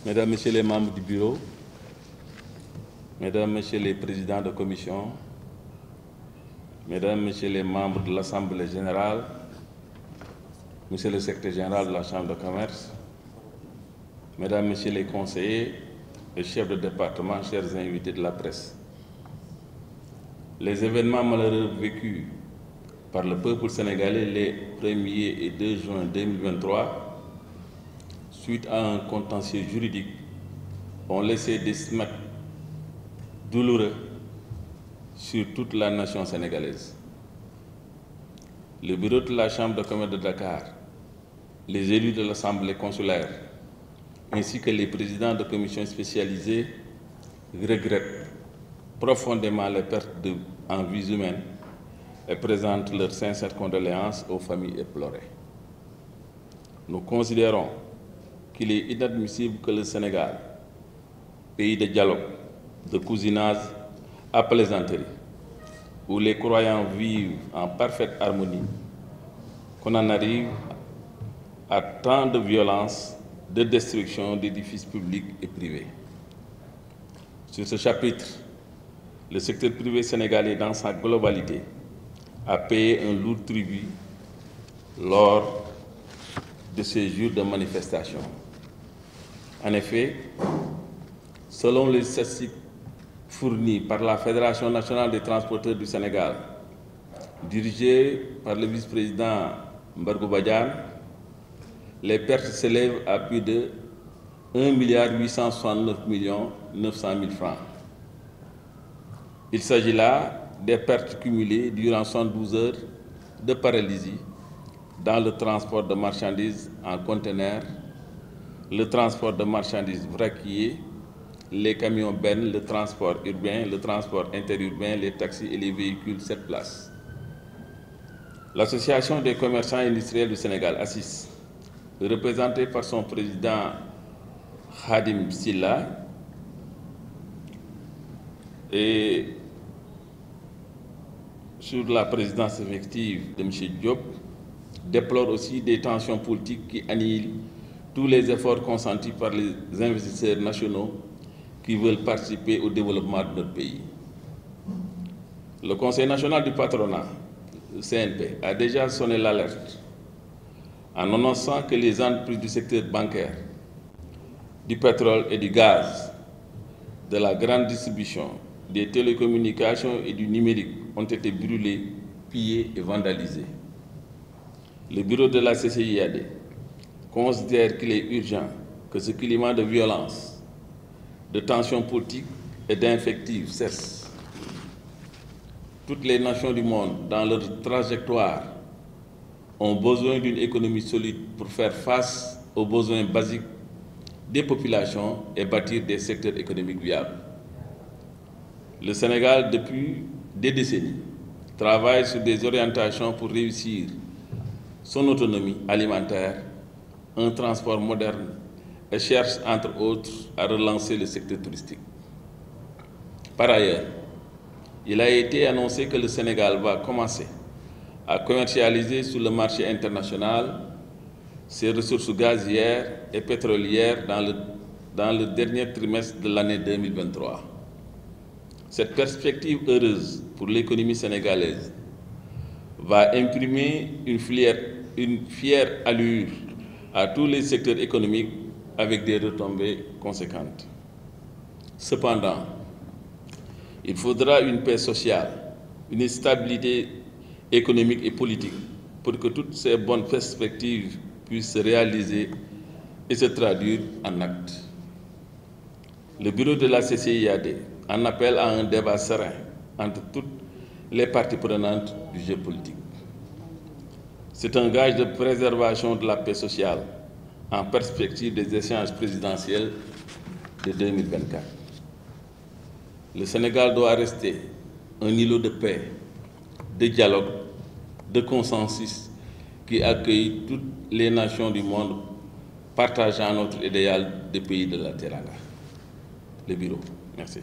Mesdames, Messieurs les membres du bureau, Mesdames, Messieurs les présidents de commission, Mesdames, Messieurs les membres de l'Assemblée générale, Monsieur le secrétaire général de la Chambre de commerce, Mesdames, Messieurs les conseillers et chefs de département, chers invités de la presse. Les événements malheureux vécus par le peuple sénégalais les 1er et 2 juin 2023, suite à un contentieux juridique, ont laissé des stigmates douloureux sur toute la nation sénégalaise. Le bureau de la Chambre de commerce de Dakar, les élus de l'Assemblée consulaire, ainsi que les présidents de commissions spécialisées regrettent profondément les pertes en vies humaines et présentent leurs sincères condoléances aux familles éplorées. Nous considérons qu'il est inadmissible que le Sénégal, pays de dialogue, de cousinage à plaisanterie, où les croyants vivent en parfaite harmonie, qu'on en arrive à tant de violence, de destruction d'édifices publics et privés. Sur ce chapitre, le secteur privé sénégalais dans sa globalité a payé un lourd tribut lors de ces jours de manifestation. En effet, selon les statistiques fournies par la Fédération nationale des transporteurs du Sénégal, dirigée par le vice-président Mbargou Badiane, les pertes s'élèvent à plus de 1,869 900 000 francs. Il s'agit là des pertes cumulées durant 72 heures de paralysie dans le transport de marchandises en conteneurs, le transport de marchandises vraquiers, les camions bennes, le transport urbain, le transport interurbain, les taxis et les véhicules 7 places. L'Association des commerçants et industriels du Sénégal, ACIS, représentée par son président Khadim Silla et sur la présidence effective de M. Diop, déplore aussi des tensions politiques qui annihilent tous les efforts consentis par les investisseurs nationaux qui veulent participer au développement de notre pays. Le Conseil national du patronat, le CNP, a déjà sonné l'alerte en annonçant que les entreprises du secteur bancaire, du pétrole et du gaz, de la grande distribution, des télécommunications et du numérique ont été brûlées, pillées et vandalisées. Le bureau de la CCIAD considère qu'il est urgent que ce climat de violence, de tensions politiques et d'invectives cesse. Toutes les nations du monde, dans leur trajectoire, ont besoin d'une économie solide pour faire face aux besoins basiques des populations et bâtir des secteurs économiques viables. Le Sénégal, depuis des décennies, travaille sur des orientations pour réussir son autonomie alimentaire, un transport moderne et cherche, entre autres, à relancer le secteur touristique. Par ailleurs, il a été annoncé que le Sénégal va commencer à commercialiser sur le marché international ses ressources gazières et pétrolières dans le dernier trimestre de l'année 2023. Cette perspective heureuse pour l'économie sénégalaise va imprimer une fière allure à tous les secteurs économiques avec des retombées conséquentes. Cependant, il faudra une paix sociale, une stabilité économique et politique pour que toutes ces bonnes perspectives puissent se réaliser et se traduire en actes. Le bureau de la CCIAD en appelle à un débat serein entre toutes les parties prenantes du jeu politique. C'est un gage de préservation de la paix sociale en perspective des échéances présidentielles de 2024. Le Sénégal doit rester un îlot de paix, de dialogue, de consensus qui accueille toutes les nations du monde partageant notre idéal de pays de la Teranga. Le bureau. Merci.